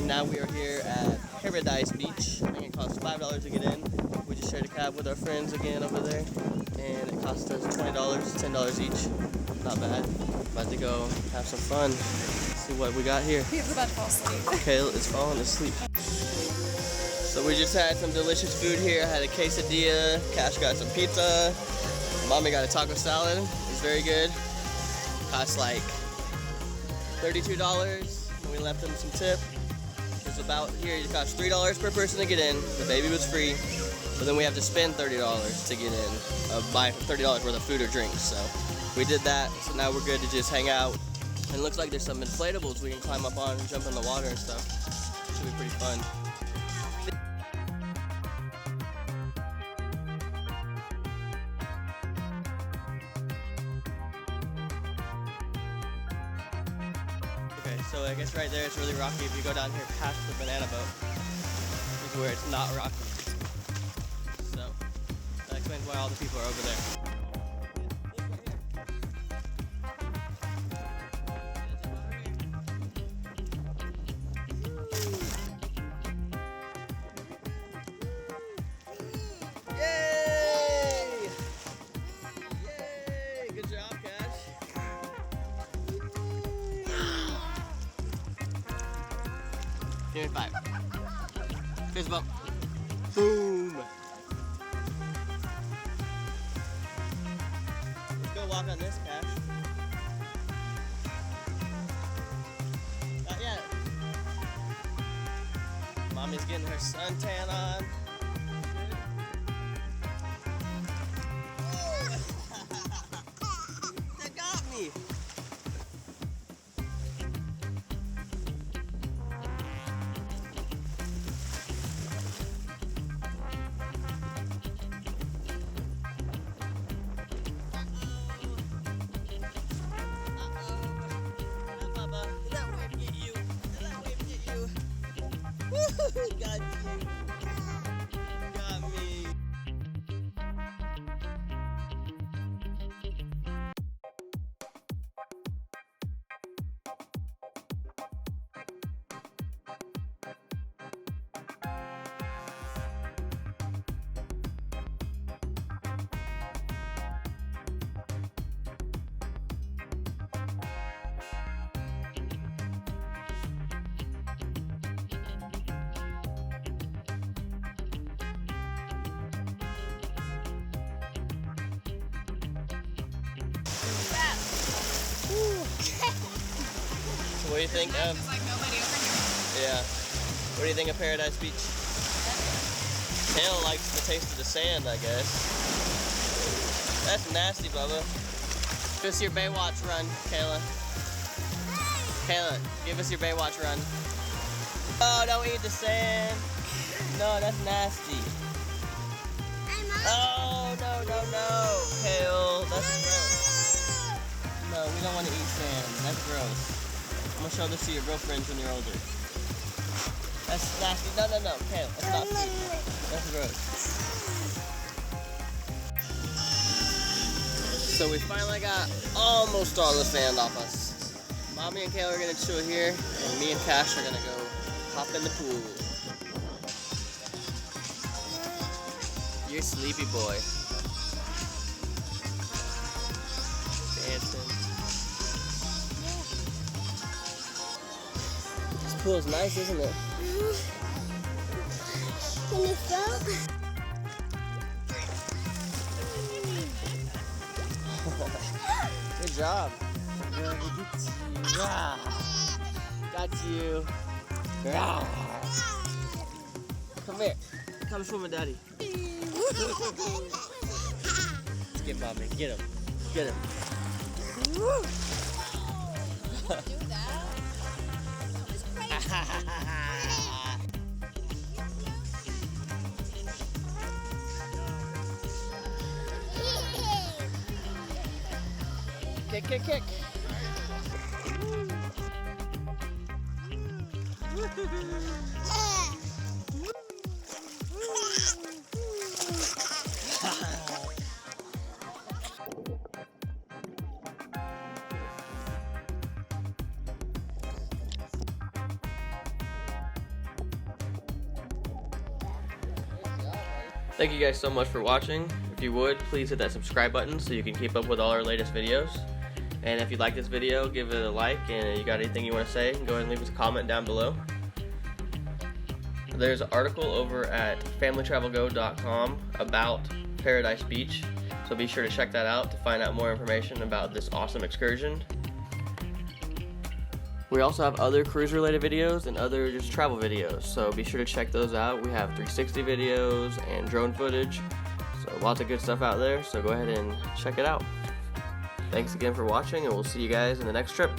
Now we are here at Paradise Beach. I think it costs $5 to get in. We just shared a cab with our friends again over there, and it cost us $20, $10 each. Not bad. About to go have some fun. See what we got here. He's about to fall asleep. Kale is falling asleep. So we just had some delicious food here. I had a quesadilla. Cash got some pizza. Mommy got a taco salad. It's very good. Cost like $32. And we left them some tip. It's about here. It costs $3 per person to get in. The baby was free. But then we have to spend $30 to get in. Buy $30 worth of food or drinks. So we did that. So now we're good to just hang out. And it looks like there's some inflatables we can climb up on and jump in the water and stuff. Should be pretty fun. Okay, so I guess right there it's really rocky. If you go down here past the banana boat, is where it's not rocky. So that explains why all the people are over there. Give me 5. Fist bump. Boom. Let's go walk on this, Cash. Not yet. Mommy's getting her suntan on. That got me. Got you. Got me. So what do you think of? There's like nobody over here. Yeah. What do you think of Paradise Beach? Cale likes the taste of the sand, I guess. That's nasty, Bubba. Give us your Baywatch run, Kayla. Kayla, give us your Baywatch run. Oh, don't eat the sand. No, that's nasty. Oh, no, no, no. Kale, that's gross. No, we don't want to eat sand. That's gross. I'm going to show this to your girlfriends when you're older. That's nasty. No, no, no. Kale, that's not food. That's gross. So we finally got almost all the sand off us. Mommy and Kale are going to chill here, and me and Cash are going to go hop in the pool. You're sleepy boy. Dancing. This pool is nice, isn't it? Can you throw? Good job. Got you. Come here. Come swim with Daddy. Let's get Mommy. Get him. Get him. Do that. Kick, kick, kick. Thank you guys so much for watching. If you would, please hit that subscribe button so you can keep up with all our latest videos. And if you like this video, give it a like, and if you got anything you want to say, go ahead and leave us a comment down below. There's an article over at familytravelgo.com about Paradise Beach, so be sure to check that out to find out more information about this awesome excursion. We also have other cruise related videos and other just travel videos, so be sure to check those out. We have 360 videos and drone footage, so lots of good stuff out there, so go ahead and check it out. Thanks again for watching, and we'll see you guys in the next trip.